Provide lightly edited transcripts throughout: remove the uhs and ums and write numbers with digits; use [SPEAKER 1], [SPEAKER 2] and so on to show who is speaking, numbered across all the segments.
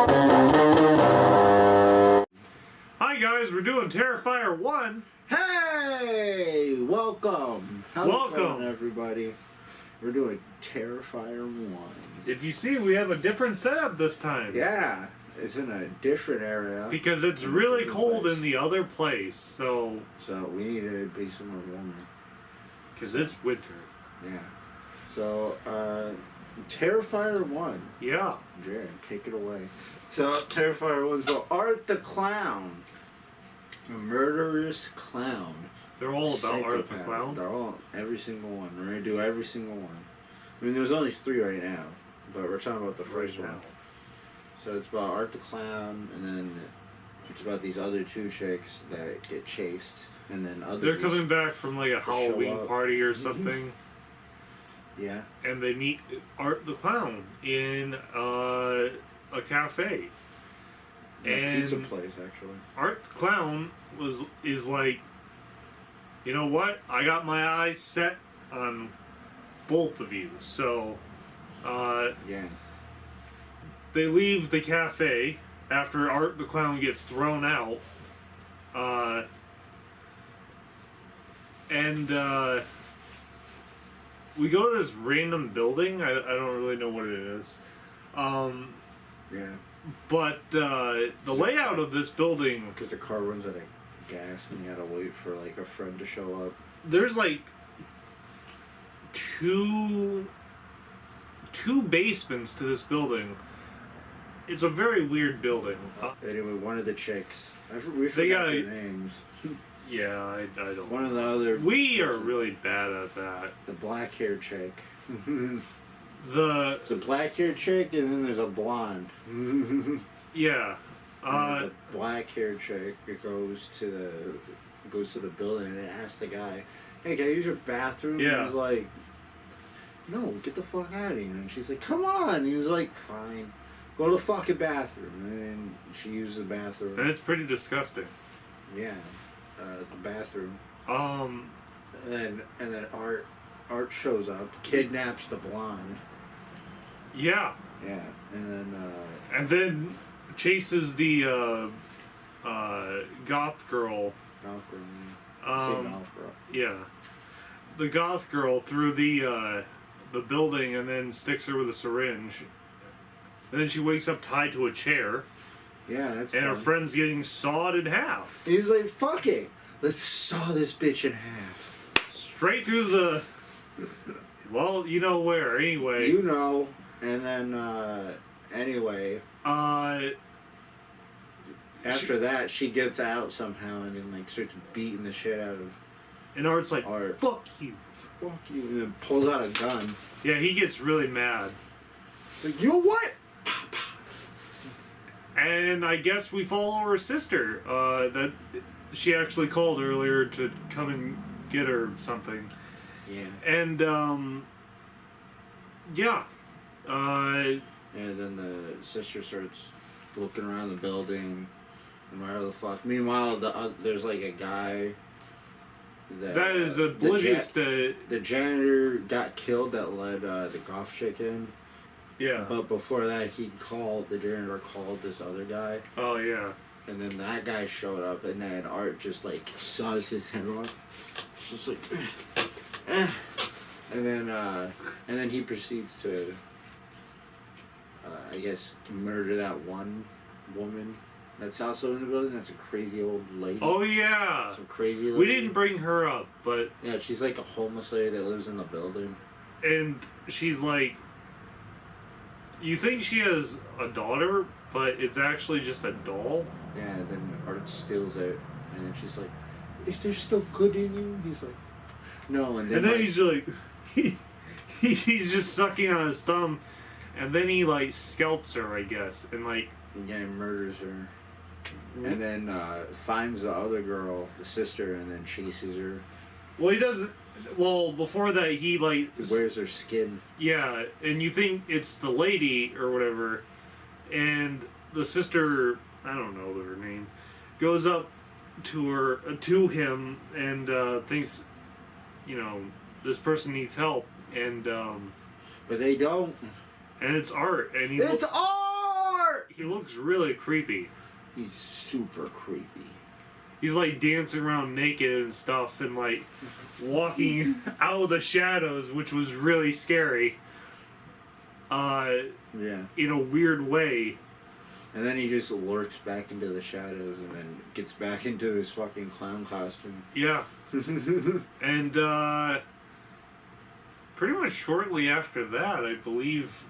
[SPEAKER 1] Hi guys, we're doing Terrifier 1.
[SPEAKER 2] Hey! Welcome! How's
[SPEAKER 1] Welcome.
[SPEAKER 2] it going, everybody? We're doing Terrifier 1.
[SPEAKER 1] If you see, we have a different setup this time.
[SPEAKER 2] Yeah, it's in a different area.
[SPEAKER 1] Because it's really cold in the other place, so
[SPEAKER 2] we need to be somewhere warmer.
[SPEAKER 1] Because it's winter.
[SPEAKER 2] Yeah. So, Terrifier 1.
[SPEAKER 1] Yeah.
[SPEAKER 2] Jared, take it away. So, Terrifier 1's about Art the Clown. A murderous clown.
[SPEAKER 1] They're all about Art the Clown?
[SPEAKER 2] They're all, every single one. We're going to do every single one. I mean, there's only 3 right now, but we're talking about the first one. So it's about Art the Clown, and then it's about these other 2 chicks that get chased, and then others.
[SPEAKER 1] They're coming back from like a Halloween party or something.
[SPEAKER 2] Yeah.
[SPEAKER 1] And they meet Art the Clown in a cafe.
[SPEAKER 2] And pizza place, actually.
[SPEAKER 1] Art the Clown is like, you know what? I got my eyes set on both of you. So,
[SPEAKER 2] yeah.
[SPEAKER 1] They leave the cafe after Art the Clown gets thrown out. And we go to this random building. I don't really know what it is.
[SPEAKER 2] Yeah.
[SPEAKER 1] But the layout of this building...
[SPEAKER 2] Because the car runs out of gas and you gotta wait for like a friend to show up.
[SPEAKER 1] There's like two basements to this building. It's a very weird building.
[SPEAKER 2] Anyway, one of the chicks... we forgot their names.
[SPEAKER 1] Yeah, I don't...
[SPEAKER 2] One of the other...
[SPEAKER 1] We are really bad at that.
[SPEAKER 2] The black-haired chick.
[SPEAKER 1] It's
[SPEAKER 2] a black-haired chick, and then there's a blonde.
[SPEAKER 1] Yeah.
[SPEAKER 2] The black-haired chick goes to the building and asks the guy, "Hey, can I use your bathroom?"
[SPEAKER 1] Yeah.
[SPEAKER 2] And he's like, "No, get the fuck out of here." And she's like, "Come on." And he's like, "Fine. Go to the fucking bathroom." And then she uses the bathroom.
[SPEAKER 1] And it's pretty disgusting.
[SPEAKER 2] Yeah. The bathroom.
[SPEAKER 1] And
[SPEAKER 2] then Art shows up, kidnaps the blonde.
[SPEAKER 1] Yeah.
[SPEAKER 2] Yeah.
[SPEAKER 1] And then chases the goth girl.
[SPEAKER 2] Goth girl. Goth girl.
[SPEAKER 1] Yeah. The goth girl through the building and then sticks her with a syringe. And then she wakes up tied to a chair.
[SPEAKER 2] Yeah, that's
[SPEAKER 1] And
[SPEAKER 2] fun.
[SPEAKER 1] her friend's getting sawed in half.
[SPEAKER 2] He's like, "Fuck it. Let's saw this bitch in half."
[SPEAKER 1] Straight through the... Well, you know where, anyway.
[SPEAKER 2] You know. And then, anyway. After that, she gets out somehow and then, like, starts beating the shit out of...
[SPEAKER 1] And Art's like,
[SPEAKER 2] Art.
[SPEAKER 1] "Fuck you.
[SPEAKER 2] Fuck you." And then pulls out a gun.
[SPEAKER 1] Yeah, he gets really mad.
[SPEAKER 2] Like, "You know what?"
[SPEAKER 1] And I guess we follow her sister, that she actually called earlier to come and get her something.
[SPEAKER 2] Yeah.
[SPEAKER 1] And, yeah.
[SPEAKER 2] And then the sister starts looking around the building and whatever the fuck. Meanwhile, there's like a guy
[SPEAKER 1] that is oblivious to...
[SPEAKER 2] The janitor got killed that led the goth chick in.
[SPEAKER 1] Yeah.
[SPEAKER 2] But before that, the janitor called this other guy.
[SPEAKER 1] Oh, yeah.
[SPEAKER 2] And then that guy showed up, and then Art just, like, saws his head off. It's just like, And then he proceeds to, I guess, murder that one woman that's also in the building. That's a crazy old lady.
[SPEAKER 1] Oh, yeah.
[SPEAKER 2] Some crazy lady.
[SPEAKER 1] We didn't bring her up, but...
[SPEAKER 2] Yeah, she's like a homeless lady that lives in the building.
[SPEAKER 1] And she's like... You think she has a daughter, but it's actually just a doll?
[SPEAKER 2] Yeah, and then Art steals it, and then she's like, "Is there still good in you?" He's like, "No," and then
[SPEAKER 1] he's like, he's just sucking on his thumb, and then he like scalps her, I guess, and like...
[SPEAKER 2] Yeah, murders her. And then finds the other girl, the sister, and then chases her.
[SPEAKER 1] Well, he doesn't... Well, before that, he like...
[SPEAKER 2] He wears her skin.
[SPEAKER 1] Yeah, and you think it's the lady or whatever, and the sister, I don't know her name, goes up to him and thinks, you know, this person needs help, and
[SPEAKER 2] but they don't.
[SPEAKER 1] And it's Art, and
[SPEAKER 2] It's Art.
[SPEAKER 1] He looks really creepy.
[SPEAKER 2] He's super creepy.
[SPEAKER 1] He's like dancing around naked and stuff and like walking out of the shadows, which was really scary.
[SPEAKER 2] Yeah.
[SPEAKER 1] In a weird way.
[SPEAKER 2] And then he just lurks back into the shadows and then gets back into his fucking clown costume.
[SPEAKER 1] Yeah. And pretty much shortly after that, I believe,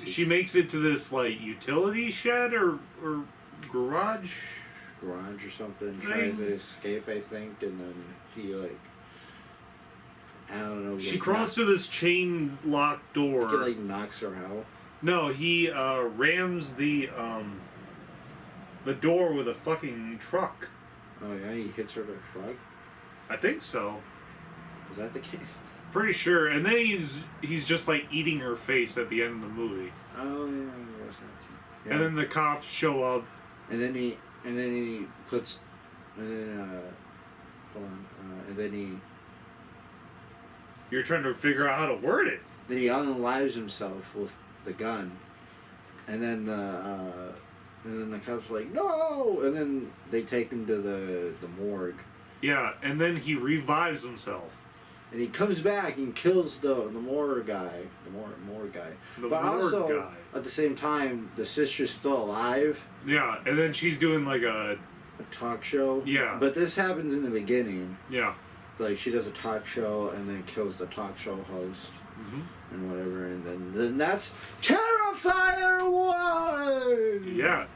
[SPEAKER 1] she makes it to this like utility shed or garage
[SPEAKER 2] or something. Tries to escape, I think, and then he like, I don't know.
[SPEAKER 1] She crawls through this chain locked door.
[SPEAKER 2] He like knocks her out.
[SPEAKER 1] No, he rams the door with a fucking truck.
[SPEAKER 2] Oh yeah, he hits her with a truck.
[SPEAKER 1] I think so.
[SPEAKER 2] Is that the case?
[SPEAKER 1] Pretty sure. And then he's just like eating her face at the end of the movie.
[SPEAKER 2] Oh yeah, I guess that's it. Yeah.
[SPEAKER 1] And then the cops show up.
[SPEAKER 2] And then he puts, and then hold on, and then he.
[SPEAKER 1] You're trying to figure out how to word it.
[SPEAKER 2] Then he unalives himself with the gun, and then the cops are like, no, and then they take him to the morgue.
[SPEAKER 1] Yeah, and then he revives himself.
[SPEAKER 2] And he comes back and kills the morgue guy, but also
[SPEAKER 1] guy.
[SPEAKER 2] At the same time, the sister's still alive.
[SPEAKER 1] Yeah, and then she's doing like a
[SPEAKER 2] talk show.
[SPEAKER 1] Yeah.
[SPEAKER 2] But this happens in the beginning.
[SPEAKER 1] Yeah.
[SPEAKER 2] Like she does a talk show and then kills the talk show host. And whatever, and then that's Terrifier 1!
[SPEAKER 1] Yeah.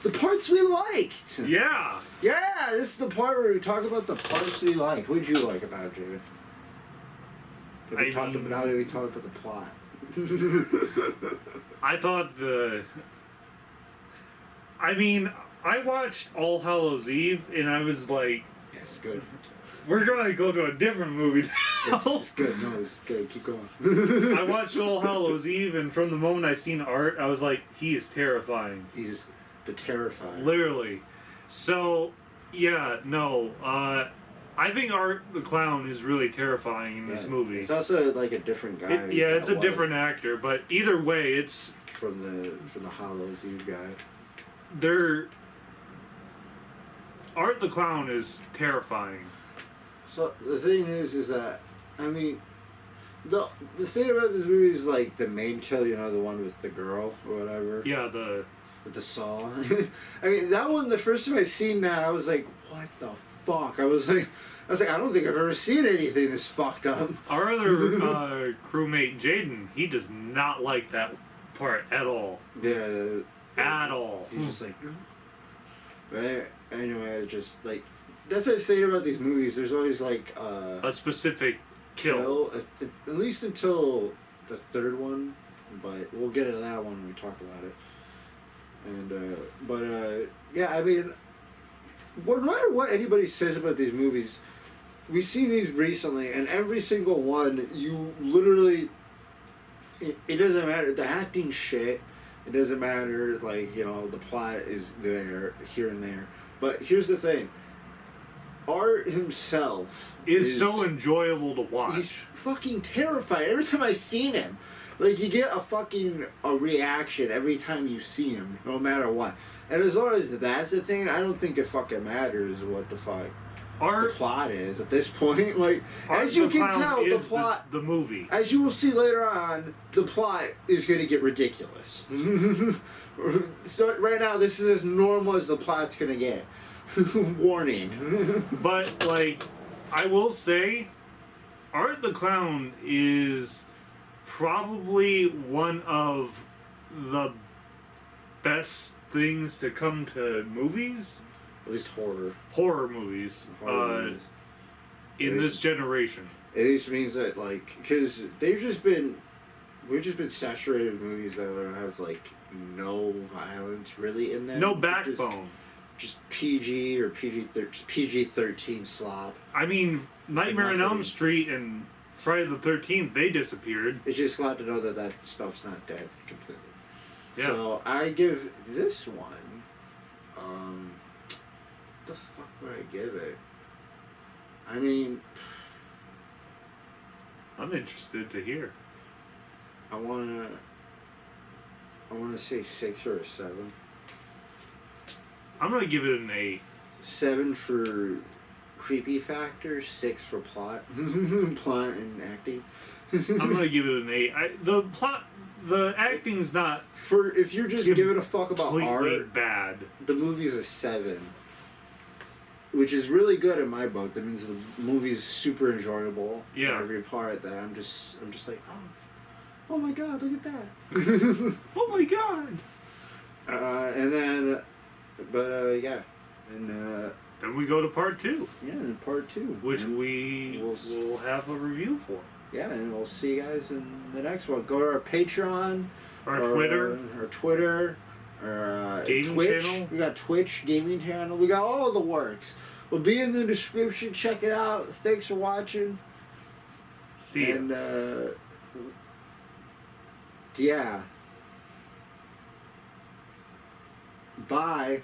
[SPEAKER 2] The parts we liked!
[SPEAKER 1] Yeah!
[SPEAKER 2] Yeah, this is the part where we talk about the parts we liked. What did you like about it, David? How did we talk about the plot?
[SPEAKER 1] I thought I watched All Hallows Eve, and I was like...
[SPEAKER 2] Yes, good.
[SPEAKER 1] We're going to go to a different movie now.
[SPEAKER 2] It's good. No, it's good. Keep going.
[SPEAKER 1] I watched All Hallows Eve, and from the moment I seen Art, I was like, he is terrifying.
[SPEAKER 2] He's the Terrifier.
[SPEAKER 1] Literally. So, yeah, no. I think Art the Clown is really terrifying in this movie.
[SPEAKER 2] It's also like a different guy.
[SPEAKER 1] It's a different actor, but either way, it's...
[SPEAKER 2] From the Hallows Eve guy.
[SPEAKER 1] Art the Clown is terrifying.
[SPEAKER 2] So the thing is that I mean, the thing about this movie is like the main kill, the one with the girl or whatever.
[SPEAKER 1] Yeah,
[SPEAKER 2] with the saw. I mean, that one. The first time I seen that, I was like, "What the fuck?" I was like, I don't think I've ever seen anything this fucked up.
[SPEAKER 1] Our other crewmate Jaden, he does not like that part at all.
[SPEAKER 2] Yeah.
[SPEAKER 1] At all.
[SPEAKER 2] He's just like, no. Right. Anyway, just like that's the thing about these movies. There's always like
[SPEAKER 1] a specific kill.
[SPEAKER 2] At least until the third one, but we'll get into that one when we talk about it. And yeah, I mean, no matter what anybody says about these movies, we've seen these recently, and every single one, you literally, it doesn't matter. The acting shit. It doesn't matter, like, the plot is there, here and there. But here's the thing. Art himself
[SPEAKER 1] is so enjoyable to watch.
[SPEAKER 2] He's fucking terrifying. Every time I seen him, like, you get a reaction every time you see him, no matter what. And as long as that's the thing, I don't think it fucking matters what the fuck the plot is at this point. Like, as you can tell, the plot,
[SPEAKER 1] the movie,
[SPEAKER 2] as you will see later on, the plot is going to get ridiculous. So right now, this is as normal as the plot's going to get. Warning.
[SPEAKER 1] But like, I will say, Art the Clown is probably one of the best things to come to movies.
[SPEAKER 2] At least
[SPEAKER 1] horror movies in this generation.
[SPEAKER 2] At least means that, like, because we've just been saturated with movies that have like no violence really in them.
[SPEAKER 1] No backbone.
[SPEAKER 2] Just PG or PG-13 slop. I
[SPEAKER 1] mean, Nightmare on Elm Street and Friday the 13th, they disappeared.
[SPEAKER 2] It's just glad to know that stuff's not dead completely.
[SPEAKER 1] Yeah.
[SPEAKER 2] So I give this one. What the fuck would I give it? I mean,
[SPEAKER 1] I'm interested to hear.
[SPEAKER 2] I wanna say 6 or a 7.
[SPEAKER 1] I'm gonna give it an 8.
[SPEAKER 2] 7 for creepy factor, 6 for plot, plot and acting.
[SPEAKER 1] I'm gonna give it an 8. The acting's not
[SPEAKER 2] For if you're just giving a fuck about
[SPEAKER 1] completely
[SPEAKER 2] art,
[SPEAKER 1] bad.
[SPEAKER 2] the movie's a 7, which is really good in my book. That means the movie's super enjoyable.
[SPEAKER 1] Yeah.
[SPEAKER 2] Every part that I'm just like, oh my god, look at that.
[SPEAKER 1] Oh my god.
[SPEAKER 2] And then, yeah, and
[SPEAKER 1] Then we go to part 2,
[SPEAKER 2] yeah, and part 2,
[SPEAKER 1] which
[SPEAKER 2] and
[SPEAKER 1] we will have a review for.
[SPEAKER 2] yeah, and we'll see you guys in the next one. Go to our Patreon,
[SPEAKER 1] Our Twitter,
[SPEAKER 2] our Twitter, our
[SPEAKER 1] gaming
[SPEAKER 2] Twitch.
[SPEAKER 1] channel.
[SPEAKER 2] We got Twitch, gaming channel. We got all the works. We'll be in the description. Check it out. Thanks for watching.
[SPEAKER 1] See ya.
[SPEAKER 2] And yeah. Bye.